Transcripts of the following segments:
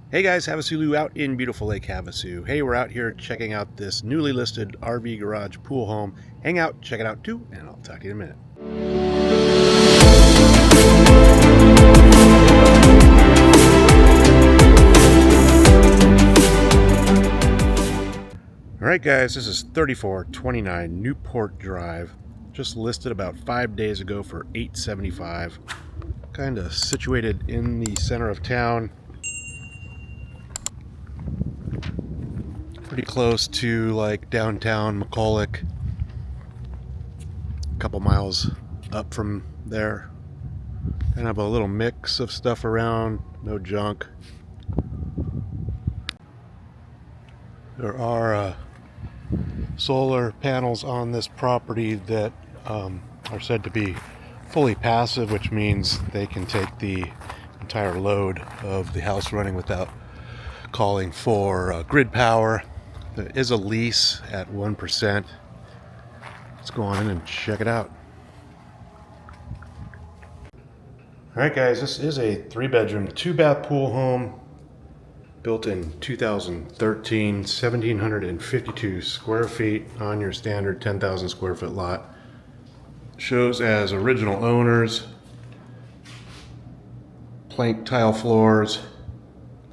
Hey guys, HavasuLew out in beautiful Lake Havasu. Hey, we're out here checking out this newly listed RV garage pool home. Hang out, check it out too, and I'll talk to you in a minute. Alright guys, this is 3429 Newport Drive. Just listed about 5 days ago for $875. Kind of situated in the center of town. Pretty close to like downtown McCulloch. A couple miles up from there. Kind of a little mix of stuff around, no junk. There are solar panels on this property that are said to be fully passive, which means they can take the entire load of the house running without calling for grid power. There is a lease at 1%. Let's go on in and check it out. Alright guys, this is a 3-bedroom, 2-bath pool home built in 2013, 1,752 square feet on your standard 10,000 square foot lot. Shows as original owners. Plank tile floors,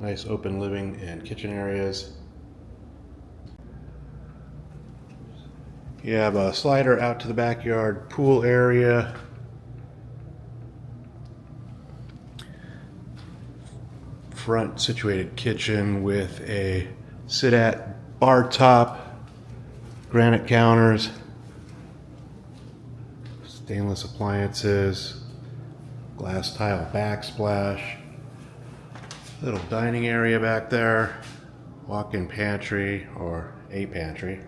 nice open living and kitchen areas. You have a slider out to the backyard pool area. Front situated kitchen with a sit-at bar top, granite counters, stainless appliances, glass tile backsplash, little dining area back there, walk-in pantry or a pantry.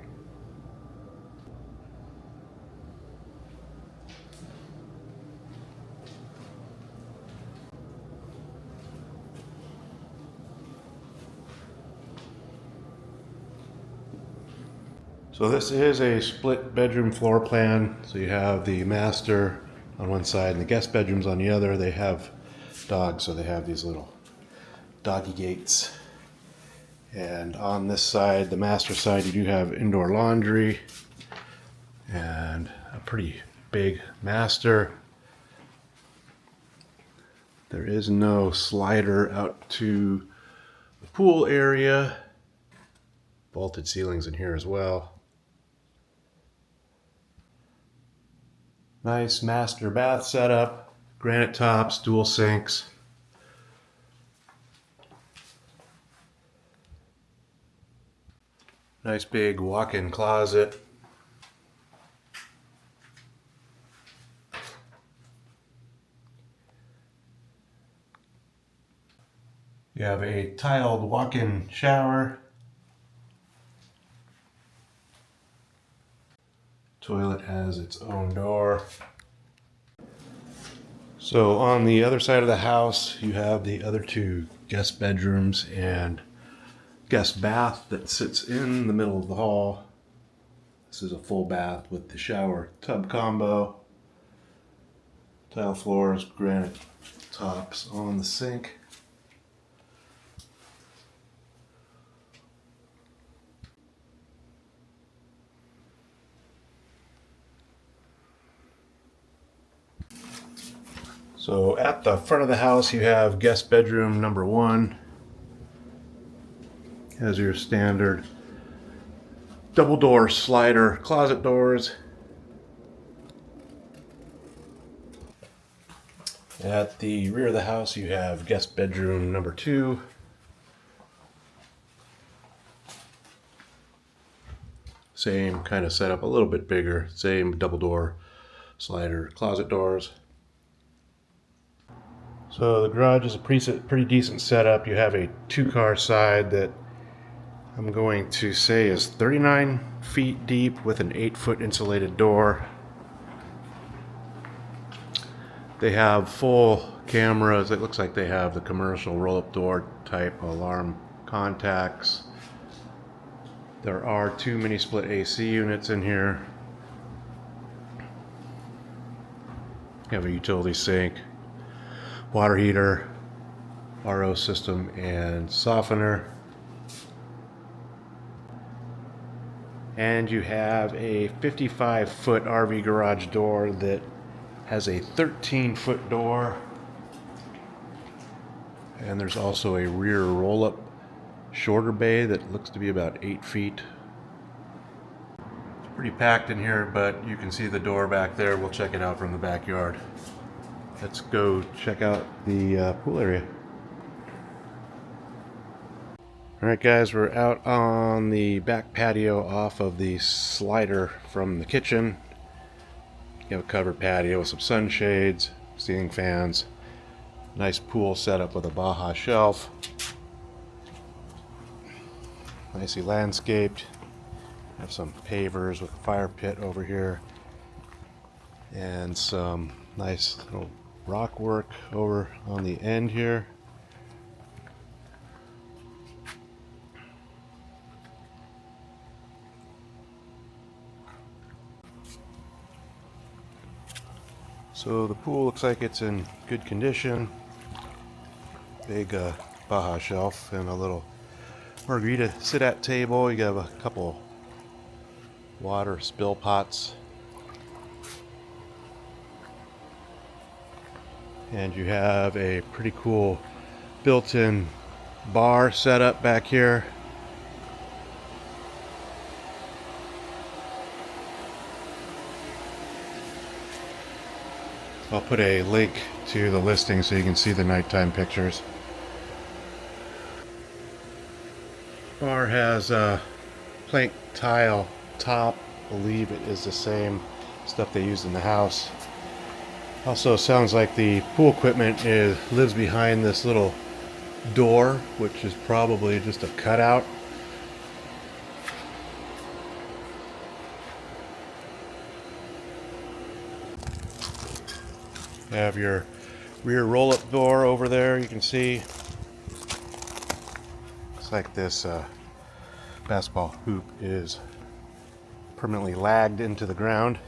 So this is a split bedroom floor plan. So you have the master on one side and the guest bedrooms on the other. They have dogs, so they have these little doggy gates. And on this side, the master side, you do have indoor laundry and a pretty big master. There is no slider out to the pool area. Vaulted ceilings in here as well. Nice master bath setup, granite tops, dual sinks. Nice big walk-in closet. You have a tiled walk-in shower. Toilet has its own door. So on the other side of the house, you have the other two guest bedrooms and guest bath that sits in the middle of the hall. This is a full bath with the shower tub combo. Tile floors, granite tops on the sink. So at the front of the house, you have guest bedroom number 1. Has your standard double door slider closet doors. At the rear of the house, you have guest bedroom number 2. Same kind of setup, a little bit bigger, same double door slider closet doors. So the garage is a pretty decent setup. You have a 2-car side that I'm going to say is 39 feet deep with an 8-foot insulated door. They have full cameras. It looks like they have the commercial roll-up door type alarm contacts. There are 2 mini split AC units in here. You have a utility sink, water heater, RO system and softener. And you have a 55-foot RV garage door that has a 13-foot door. And there's also a rear roll-up shorter bay that looks to be about 8 feet. It's pretty packed in here, but you can see the door back there. We'll check it out from the backyard. Let's go check out the pool area. Alright guys, we're out on the back patio off of the slider from the kitchen. You have a covered patio with some sunshades, ceiling fans, nice pool setup with a Baja shelf. Nicely landscaped. Have some pavers with a fire pit over here. And some nice little rock work over on the end here. So the pool looks like it's in good condition. Big Baja shelf and a little margarita sit-at table. You have a couple water spill pots. And you have a pretty cool built-in bar set up back here. I'll put a link to the listing so you can see the nighttime pictures. Bar has a plank tile top. I believe it is the same stuff they used in the house. Also sounds like the pool equipment lives behind this little door, which is probably just a cutout. You have your rear roll-up door over there, you can see. Looks like this basketball hoop is permanently lagged into the ground.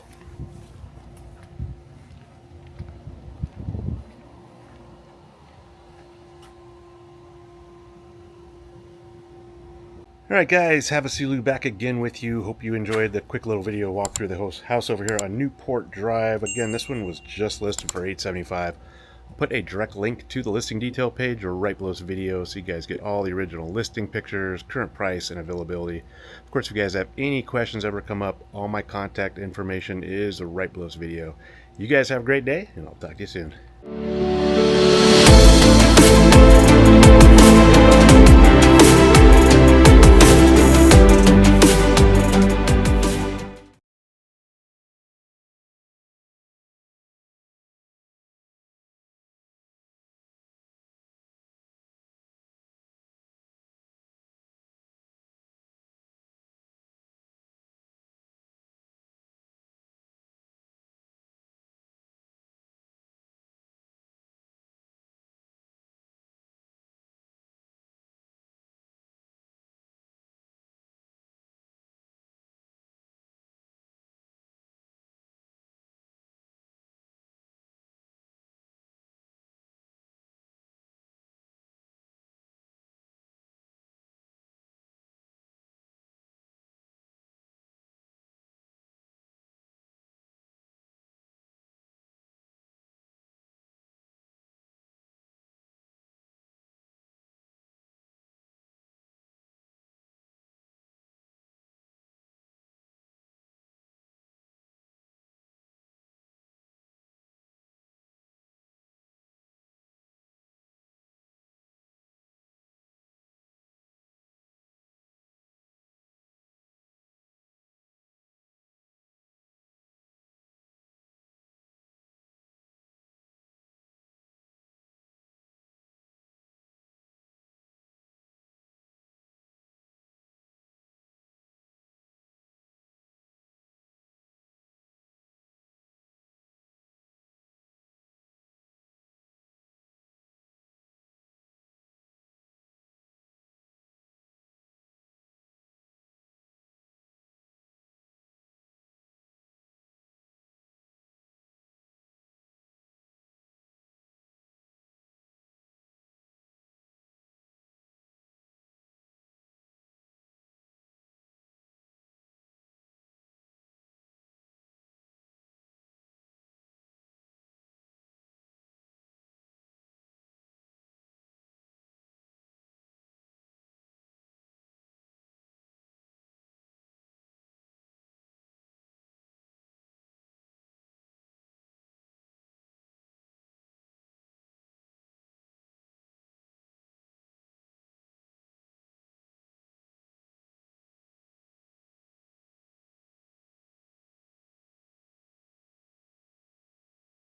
Alright guys, HavasuLew back again with you. Hope you enjoyed the quick little video walk through the house over here on Newport Drive. Again, this one was just listed for $875. I'll put a direct link to the listing detail page right below this video so you guys get all the original listing pictures, current price, and availability. Of course, if you guys have any questions ever come up, all my contact information is right below this video. You guys have a great day, and I'll talk to you soon.